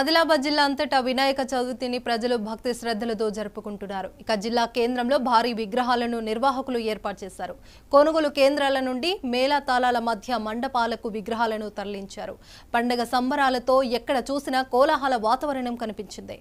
ఆదిలాబాద్ జిల్లా అంతటా వినాయక చవితిని ప్రజలు భక్తి శ్రద్ధలతో జరుపుకుంటున్నారు. ఇక జిల్లా కేంద్రంలో భారీ విగ్రహాలను నిర్వాహకులు ఏర్పాటు చేశారు. కొనుగోలు కేంద్రాల నుండి మేళతాళాల మధ్య మండపాలకు విగ్రహాలను తరలించారు. పండగ సంబరాలతో ఎక్కడ చూసినా కోలాహల వాతావరణం కనిపించింది.